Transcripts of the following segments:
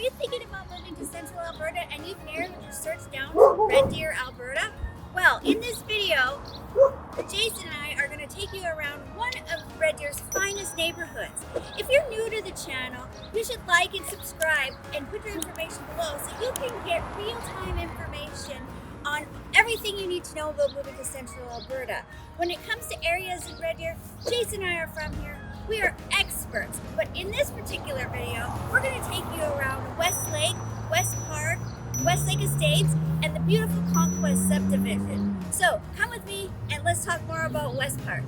you thinking about moving to Central Alberta and you've narrowed your search down to Red Deer Alberta? Well, in this video, Jason and I are going to take you around one of Red Deer's finest neighborhoods. If you're new to the channel, you should like and subscribe and put your information below so you can get real-time information on everything you need to know about moving to Central Alberta. When it comes to areas in Red Deer, Jason and I are from here. We are experts, but in this particular video, we're going to take you around Westlake, West Park, Westlake Estates, and the beautiful Conquest subdivision. So come with me and let's talk more about West Park.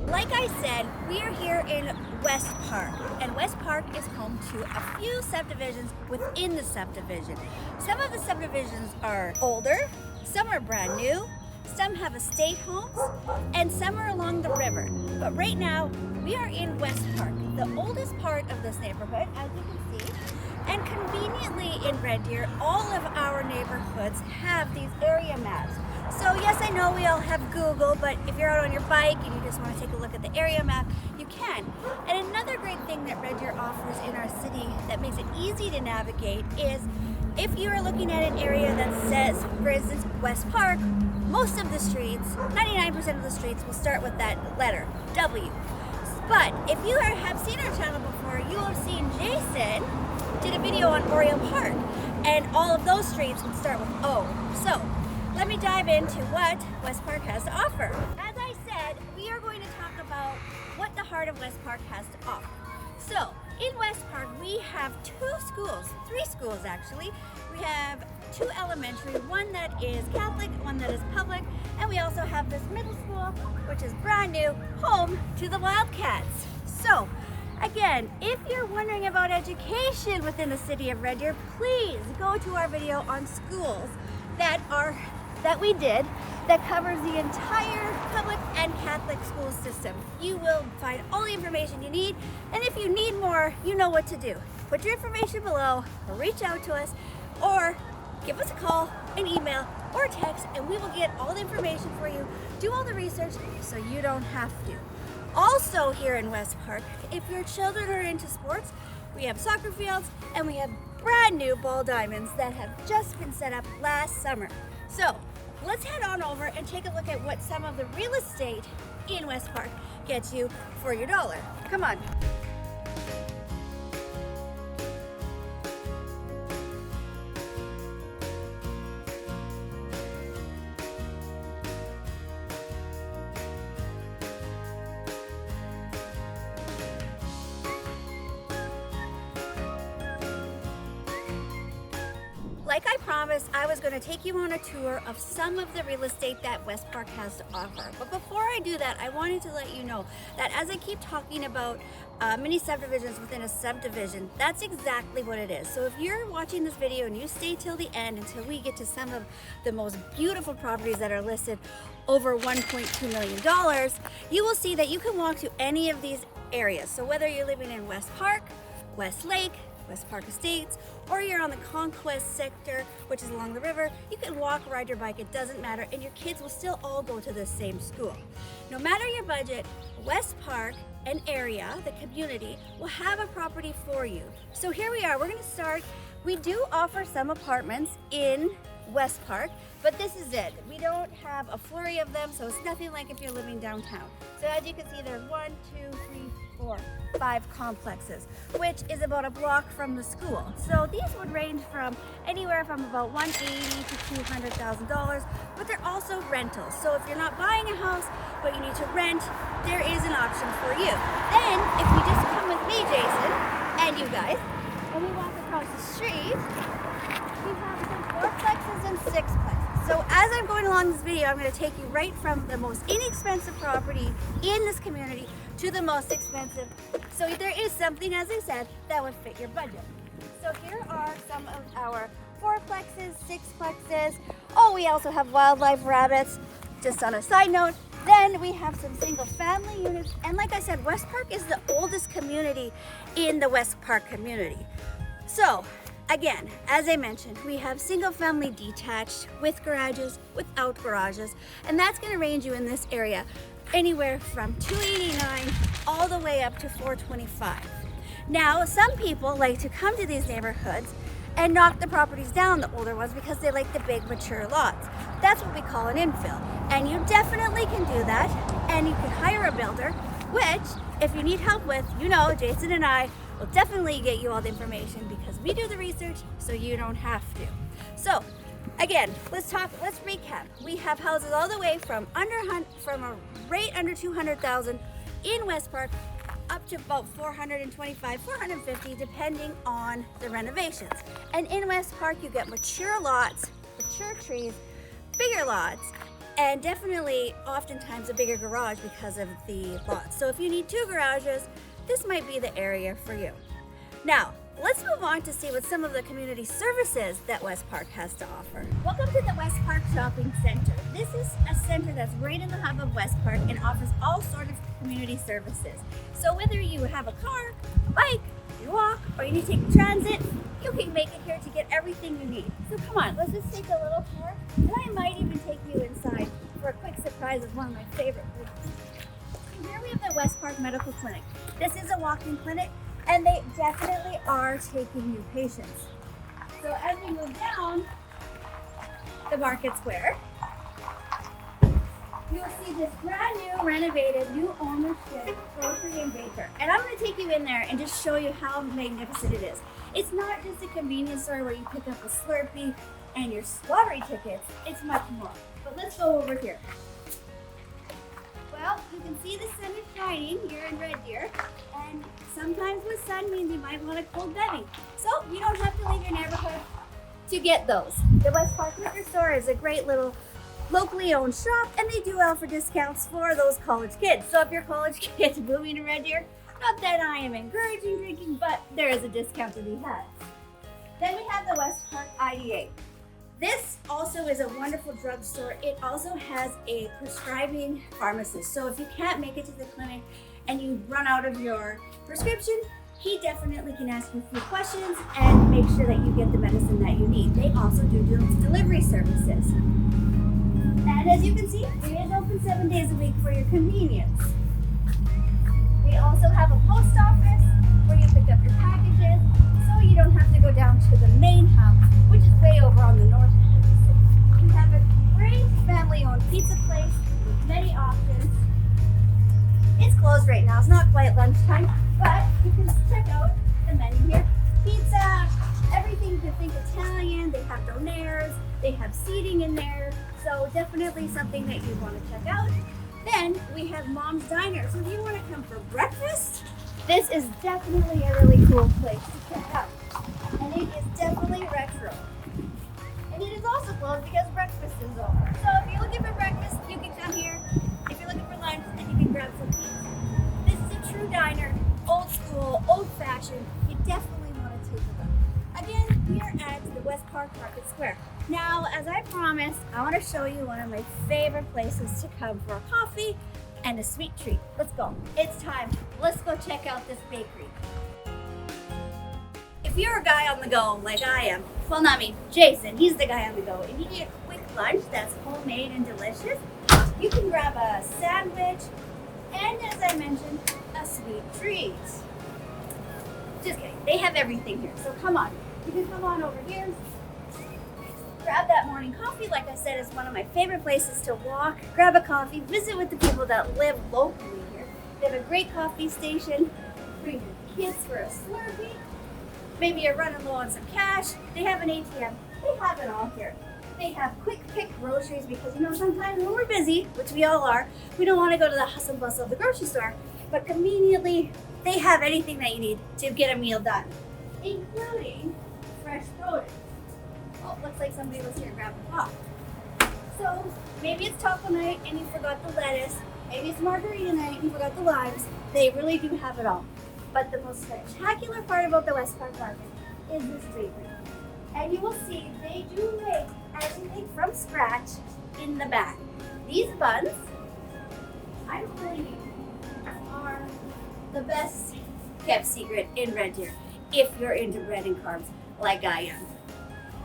Like I said, we are here in West Park, and West Park is home to a few subdivisions within the subdivision. Some of the subdivisions are older, some are brand new, some have estate homes, and some are along the river. But right now, we are in West Park, the oldest part of this neighborhood, as you can see. And conveniently in Red Deer, all of our neighborhoods have these area maps. So yes, I know we all have Google, but if you're out on your bike and you just want to take a look at the area map, you can. And another great thing that Red Deer offers in our city that makes it easy to navigate is if you are looking at an area that says, for instance, West Park, most of the streets, 99% of the streets will start with that letter, W. But if you have seen our channel before, you will have seen Jason did a video on Oriole Park, and all of those streets would start with O. So let me dive into what West Park has to offer. As I said, we are going to talk about what the heart of West Park has to offer. So in West Park, we have three schools actually. We have two elementary, one that is Catholic, one that is public, and we also have this middle school, which is brand new, home to the Wildcats. So again, if you're wondering about education within the city of Red Deer, please go to our video on schools that we did that covers the entire public and Catholic school system. You will find all the information you need, and if you need more, you know what to do. Put your information below, or reach out to us, or give us a call, an email, or a text, and we will get all the information for you, do all the research so you don't have to. Also here in West Park, if your children are into sports, we have soccer fields and we have brand new ball diamonds that have just been set up last summer. So let's head on over and take a look at what some of the real estate in West Park gets you for your dollar. Come on. Like I promised, I was going to take you on a tour of some of the real estate that West Park has to offer. But before I do that, I wanted to let you know that as I keep talking about mini subdivisions within a subdivision, that's exactly what it is. So if you're watching this video and you stay till the end until we get to some of the most beautiful properties that are listed over $1.2 million, you will see that you can walk to any of these areas. So whether you're living in West Park, Westlake, West Park Estates, or you're on the Conquest sector, which is along the river, you can walk, ride your bike, it doesn't matter, and your kids will still all go to the same school. No matter your budget, West Park and area, the community, will have a property for you. So here we are, we're gonna start. We do offer some apartments in West Park, but this is it. We don't have a flurry of them, so it's nothing like if you're living downtown. So as you can see, there's 1, 2, 3, 4, 5 complexes, which is about a block from the school. So these would range from anywhere from about $180,000 to $200,000, but they're also rentals. So if you're not buying a house, but you need to rent, there is an option for you. Then, if you just come with me, Jason, and you guys, and we walk across the street, we have some 4plexes and 6plexes. So as I'm going along this video, I'm going to take you right from the most inexpensive property in this community to the most expensive. So there is something, as I said, that would fit your budget. So here are some of our 4plexes, 6plexes. Oh, we also have wildlife rabbits, just on a side note. Then we have some single family units. And like I said, West Park is the oldest community in the West Park community. So Again, as I mentioned, we have single family detached with garages, without garages, and that's going to range you in this area anywhere from $289 all the way up to $425. Now, some people like to come to these neighborhoods and knock the properties down, the older ones, because they like the big mature lots. That's what we call an infill, and you definitely can do that, and you can hire a builder, which if you need help with, you know, Jason and I will definitely get you all the information because we do the research so you don't have to. So again, let's recap. We have houses all the way from a rate under 200,000 in West Park up to about 425, 450 depending on the renovations. And in West Park you get mature lots, mature trees, bigger lots, and definitely oftentimes a bigger garage because of the lots. So if you need 2 garages, this might be the area for you. Now, let's move on to see what some of the community services that West Park has to offer. Welcome to the West Park Shopping Center. This is a center that's right in the hub of West Park and offers all sorts of community services. So whether you have a car, a bike, you walk, or you need to take transit, you can make it here to get everything you need. So come on, let's just take a little tour, and I might even take you inside for a quick surprise of one of my favorite places. So here we have the West Park Medical Clinic. This is a walk-in clinic, and they definitely are taking new patients. So as we move down the Market Square, you'll see this brand new, renovated, new ownership grocery and baker. And I'm going to take you in there and just show you how magnificent it is. It's not just a convenience store where you pick up a Slurpee and your lottery tickets. It's much more. But let's go over here. Well, you can see the sun is shining here in Red Deer, and sometimes with sun means you might want a cold beverage. So you don't have to leave your neighborhood to get those. The West Park Liquor Store is a great little locally owned shop, and they do offer discounts for those college kids. So if your college kids moving to Red Deer, not that I am encouraging drinking, but there is a discount to be had. Then we have the West Park IDA. This also is a wonderful drugstore. It also has a prescribing pharmacist. So if you can't make it to the clinic and you run out of your prescription, he definitely can ask you a few questions and make sure that you get the medicine that you need. They also do delivery services. And as you can see, it is open 7 days a week for your convenience. They also have a post office where you pick up your packages, so you don't have to go down to the main hub, which is way over on the north end of the city. We have a great family-owned pizza place with many options. It's closed right now, it's not quite lunchtime, but you can check out the menu here. Pizza, everything you can think Italian, they have donaires, they have seating in there, so definitely something that you want to check out. Then we have Mom's Diner, so if you want to come for breakfast, this is definitely a really cool place to check out. And it is definitely retro. And it is also closed because breakfast is over. So if you're looking for breakfast, you can come here. If you're looking for lunch, then you can grab some pizza. This is a true diner, old school, old fashioned. You definitely want to take a look. Again, we are at the West Park Market Square. Now, as I promised, I want to show you one of my favorite places to come for a coffee and a sweet treat. Let's go. It's time. Let's go check out this bakery. If you're a guy on the go like I am, well, not me, Jason, he's the guy on the go, and you need a quick lunch that's homemade and delicious, you can grab a sandwich and, as I mentioned, a sweet treat. Just kidding. They have everything here. So come on. You can come on over here. Grab that morning coffee. Like I said, it's one of my favorite places to walk. Grab a coffee. Visit with the people that live locally here. They have a great coffee station. Bring your kids for a Slurpee. Maybe you're running low on some cash. They have an ATM. They have it all here. They have quick pick groceries because, you know, sometimes when we're busy, which we all are, we don't want to go to the hustle and bustle of the grocery store. But conveniently, they have anything that you need to get a meal done, including fresh produce. Oh, looks like somebody was here grabbing coffee. So maybe it's taco night and you forgot the lettuce. Maybe it's margarita night and you forgot the limes. They really do have it all. But the most spectacular part about the West Park Market is this bakery. And you will see they do make everything from scratch in the back. These buns, I believe, are the best kept secret in Red Deer if you're into bread and carbs. like I am.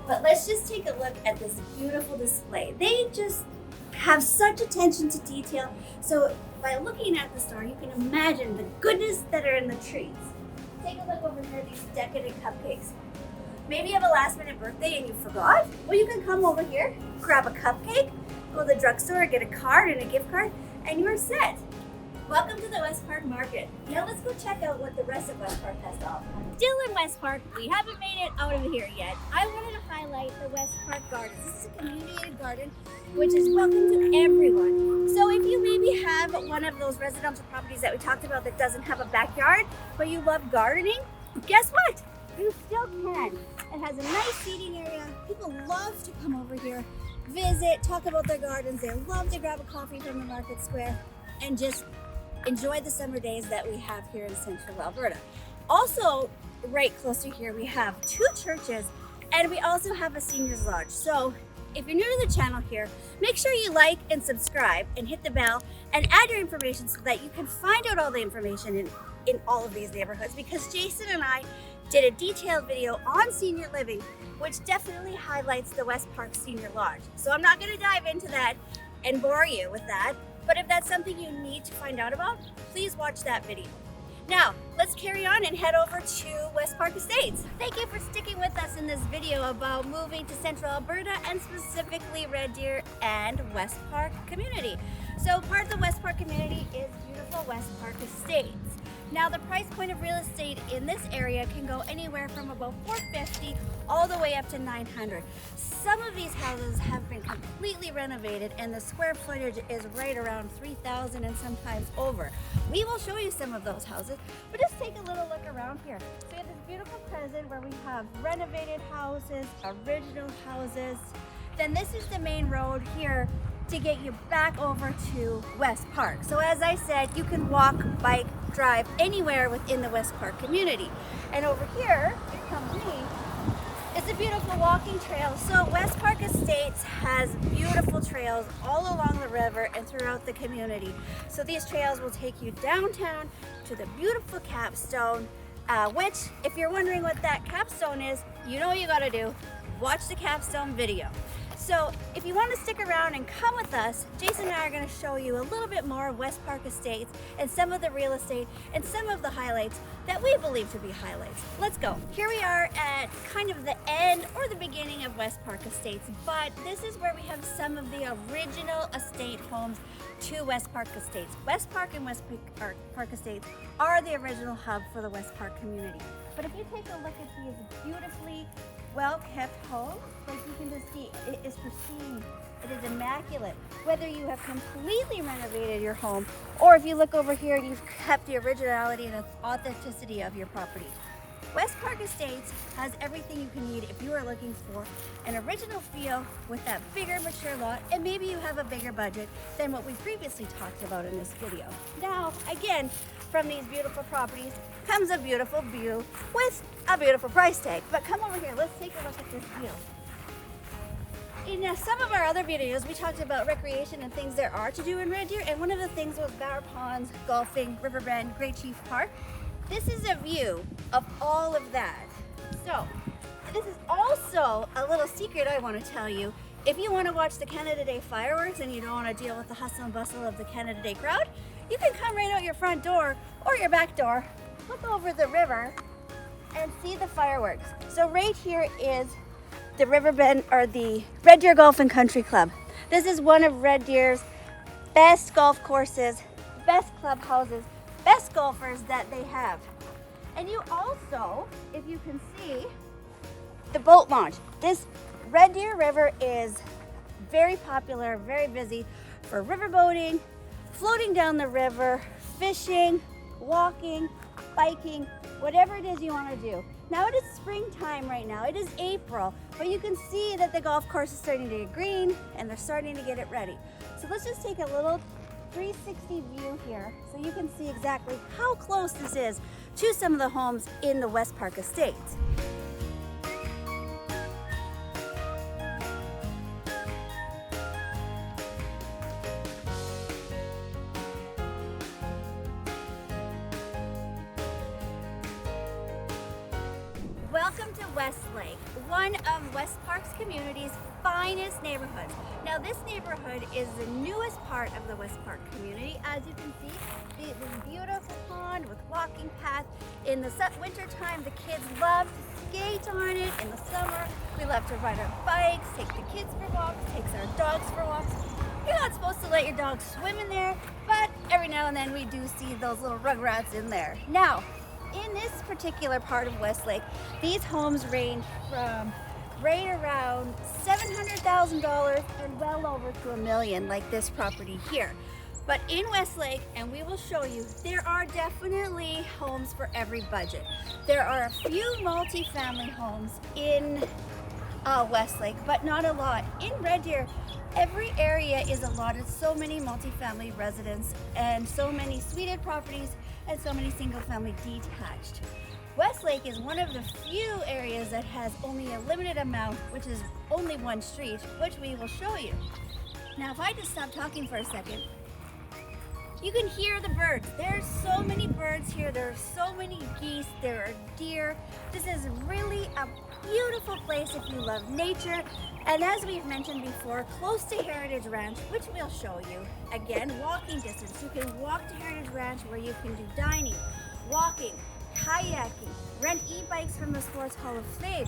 But let's just take a look at this beautiful display. They just have such attention to detail. So by looking at the store, you can imagine the goodness that are in the trees. Take a look over here at these decadent cupcakes. Maybe you have a last minute birthday and you forgot? Well, you can come over here, grab a cupcake, go to the drugstore, get a card and a gift card, and you're set. Welcome to the West Park Market. Now let's go check out what the rest of West Park has to offer. Still in West Park, we haven't made it out of here yet. I wanted to highlight the West Park Gardens. This is a community garden, which is welcome to everyone. So if you maybe have one of those residential properties that we talked about that doesn't have a backyard, but you love gardening, guess what? You still can. It has a nice seating area. People love to come over here, visit, talk about their gardens. They love to grab a coffee from the market square and just enjoy the summer days that we have here in Central Alberta. Also, right close to here, we have 2 churches and we also have a seniors lodge. So if you're new to the channel here, make sure you like and subscribe and hit the bell and add your information so that you can find out all the information in all of these neighborhoods, because Jason and I did a detailed video on senior living, which definitely highlights the West Park Senior Lodge. So I'm not going to dive into that and bore you with that, but if that's something you need to find out about, please watch that video. Now, let's carry on and head over to West Park Estates. Thank you for sticking with us in this video about moving to Central Alberta and specifically Red Deer and West Park community. So part of the West Park community is beautiful West Park Estates. Now the price point of real estate in this area can go anywhere from about $450 all the way up to $900. Some of these houses have been completely renovated and the square footage is right around 3,000 and sometimes over. We will show you some of those houses, but just take a little look around here. So we have this beautiful present where we have renovated houses, original houses. Then this is the main road here to get you back over to West Park. So as I said, you can walk, bike, drive anywhere within the West Park community. And over here, here comes me, it's a beautiful walking trail. So West Park Estates has beautiful trails all along the river and throughout the community. So these trails will take you downtown to the beautiful capstone, which if you're wondering what that capstone is, you know what you gotta do, watch the capstone video. So if you want to stick around and come with us, Jason and I are going to show you a little bit more of West Park Estates and some of the real estate and some of the highlights that we believe to be highlights. Let's go. Here we are at kind of the end or the beginning of West Park Estates, but this is where we have some of the original estate homes to West Park Estates. West Park and West Park Estates are the original hub for the West Park community. But if you take a look at these beautifully well-kept homes, like you can just see, it is pristine, it is immaculate. Whether you have completely renovated your home, or if you look over here and you've kept the originality and authenticity of your property. West Park Estates has everything you can need if you are looking for an original feel with that bigger, mature lot, and maybe you have a bigger budget than what we previously talked about in this video. Now, again, from these beautiful properties comes a beautiful view with a beautiful price tag. But come over here, let's take a look at this view. In some of our other videos, we talked about recreation and things there are to do in Red Deer, and one of the things was Bower Ponds, golfing, Riverbend, Great Chief Park. This is a view of all of that. So, this is also a little secret I want to tell you. If you want to watch the Canada Day fireworks and you don't want to deal with the hustle and bustle of the Canada Day crowd, you can come right out your front door or your back door, look over the river, and see the fireworks. So right here is the Riverbend, or the Red Deer Golf and Country Club. This is one of Red Deer's best golf courses, best clubhouses, best golfers that they have. And you also, if you can see, the boat launch. This Red Deer River is very popular, very busy for river boating, floating down the river, fishing, walking, biking, whatever it is you want to do. Now it is springtime right now, it is April, but you can see that the golf course is starting to get green and they're starting to get it ready. So let's just take a little 360 view here so you can see exactly how close this is to some of the homes in the West Park Estates. Welcome to Westlake, one of West Park's community's finest neighborhoods. Now this neighborhood is the newest part of the West Park community. As you can see, this beautiful pond with walking path. In the winter time, the kids love to skate on it. In the summer, we love to ride our bikes, take the kids for walks, takes our dogs for walks. You're not supposed to let your dog swim in there, but every now and then we do see those little rugrats in there. Now, in this particular part of Westlake, these homes range from right around $700,000 and well over to $1 million, like this property here. But in Westlake, and we will show you, there are definitely homes for every budget. There are a few multi-family homes in Westlake, but not a lot. In Red Deer, every area is allotted so many multi-family residents and so many suited properties and so many single-family detached. Westlake is one of the few areas that has only a limited amount, which is only one street, which we will show you. Now, if I just stop talking for a second, you can hear the birds. There's so many birds here. There are so many geese. There are deer. This is really a beautiful place if you love nature. And as we've mentioned before, close to Heritage Ranch, which we'll show you. Again, walking distance. You can walk to Heritage Ranch where you can do dining, walking, kayaking, rent e-bikes from the Sports Hall of Fame.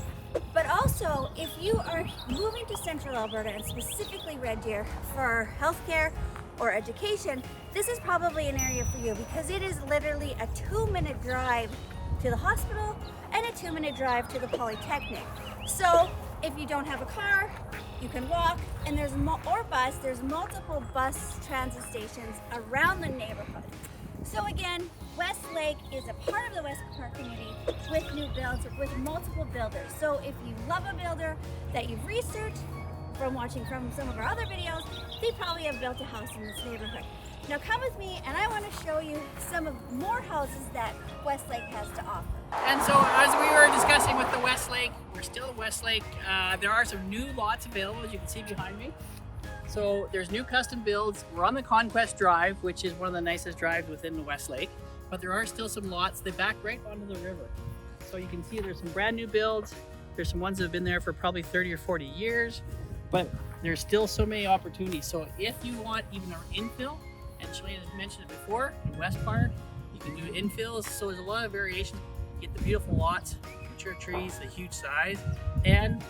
But also, if you are moving to Central Alberta and specifically Red Deer for healthcare or education, this is probably an area for you because it is literally a 2-minute drive to the hospital and a 2-minute drive to the Polytechnic. So if you don't have a car, you can walk, and there's multiple bus transit stations around the neighborhood. So again, Westlake is a part of the West Park community with new builds, with multiple builders. So if you love a builder that you've researched from watching from some of our other videos, they probably have built a house in this neighborhood. Now come with me and I want to show you some of more houses that Westlake has to offer. And so as we were discussing with the Westlake, we're still at Westlake. There are some new lots available, as you can see behind me. So there's new custom builds. We're on the Conquest Drive, which is one of the nicest drives within the Westlake. But there are still some lots. They back right onto the river. So you can see there's some brand new builds. There's some ones that have been there for probably 30 or 40 years. But there's still so many opportunities. So if you want even our infill, and Shalane has mentioned it before, in West Park, you can do infills. So there's a lot of variations. You get the beautiful lots, mature trees, the huge size, and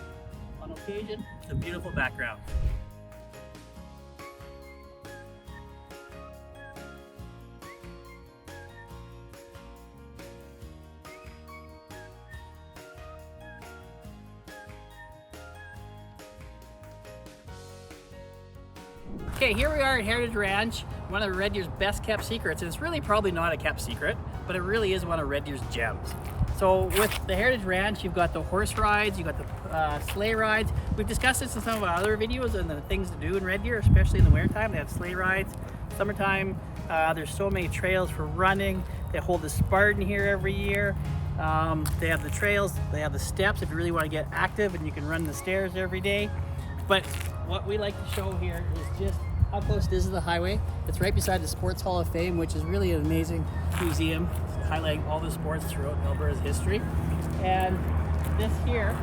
on occasion, the beautiful background. Okay, here we are at Heritage Ranch, one of Red Deer's best kept secrets. And it's really probably not a kept secret, but it really is one of Red Deer's gems. So with the Heritage Ranch, you've got the horse rides, you've got the sleigh rides. We've discussed this in some of our other videos and the things to do in Red Deer, especially in the wintertime. They have sleigh rides. Summertime, there's so many trails for running. They hold the Spartan here every year. They have the trails, they have the steps if you really want to get active, and you can run the stairs every day. But what we like to show here is just how close it is to the highway. It's right beside the Sports Hall of Fame, which is really an amazing museum highlighting all the sports throughout Alberta's history. And this here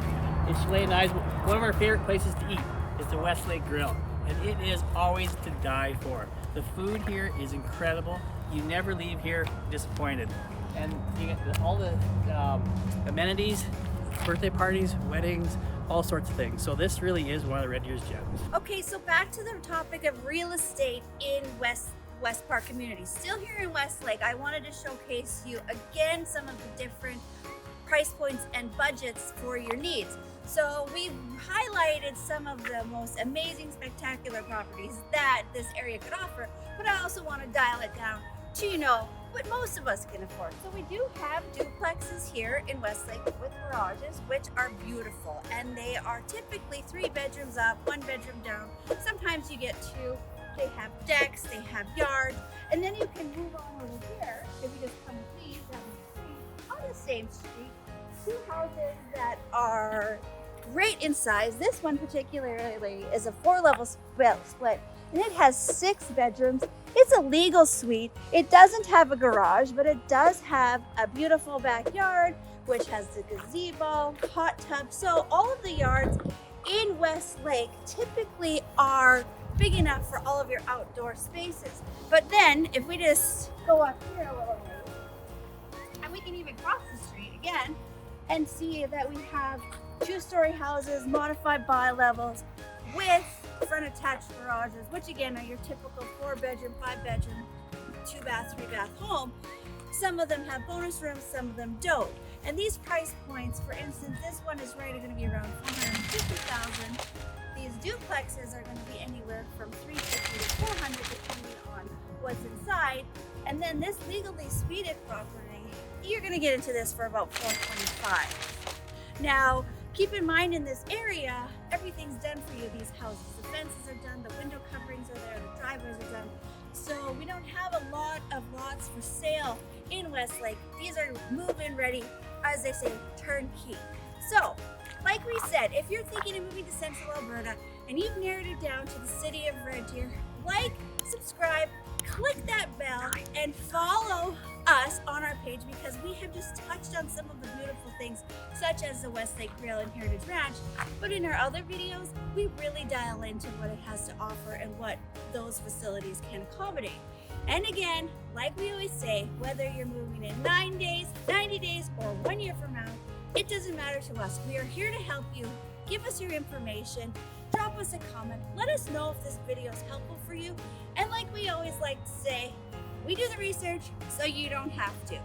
is Shalane and I's, one of our favorite places to eat is the Westlake Grill. And it is always to die for. The food here is incredible. You never leave here disappointed. And you get all the amenities, birthday parties, weddings, all sorts of things. So this really is one of the Red Deer's gems. Okay, so back to the topic of real estate in West Park community. Still here in Westlake, I wanted to showcase you again some of the different price points and budgets for your needs. So we've highlighted some of the most amazing, spectacular properties that this area could offer, but I also want to dial it down to, you know, what most of us can afford. So we do have duplexes here in Westlake with garages, which are beautiful, and they are typically 3 bedrooms up, 1 bedroom down. Sometimes you get 2. They have decks, they have yards, and then you can move on over here. If you just come with these down the street, on the same street, 2 houses that are great in size. This one particularly is a 4-level split, and it has 6 bedrooms. It's a legal suite. It doesn't have a garage, but it does have a beautiful backyard which has the gazebo, hot tub. So all of the yards in Westlake typically are big enough for all of your outdoor spaces. But then if we just go up here a little ways, and we can even cross the street again and see that we have 2-story houses, modified bi-levels with front attached garages, which again are your typical 4-bedroom, 5-bedroom, 2-bath, 3-bath home. Some of them have bonus rooms, some of them don't. And these price points, for instance, this one is rated going to be around $450,000. These duplexes are going to be anywhere from $350,000 to $400,000 depending on what's inside. And then this legally speeded property, you're going to get into this for about $425,000. Now, keep in mind in this area, everything's done for you. These houses, the fences are done, the window coverings are there, the driveways are done. So we don't have a lot of lots for sale in Westlake. These are move-in ready, as they say, turnkey. So, like we said, if you're thinking of moving to Central Alberta and you've narrowed it down to the city of Red Deer, like, subscribe, click that bell, and follow us on our page because we have just touched on some of the beautiful things such as the Westlake Grill and Heritage Ranch, but in our other videos we really dial into what it has to offer and what those facilities can accommodate. And again, like we always say, whether you're moving in 9 days, 90 days, or 1 year from now, it doesn't matter to us. We are here to help you. Give us your information, drop us a comment, let us know if this video is helpful for you, and like we always like to say, we do the research so you don't have to.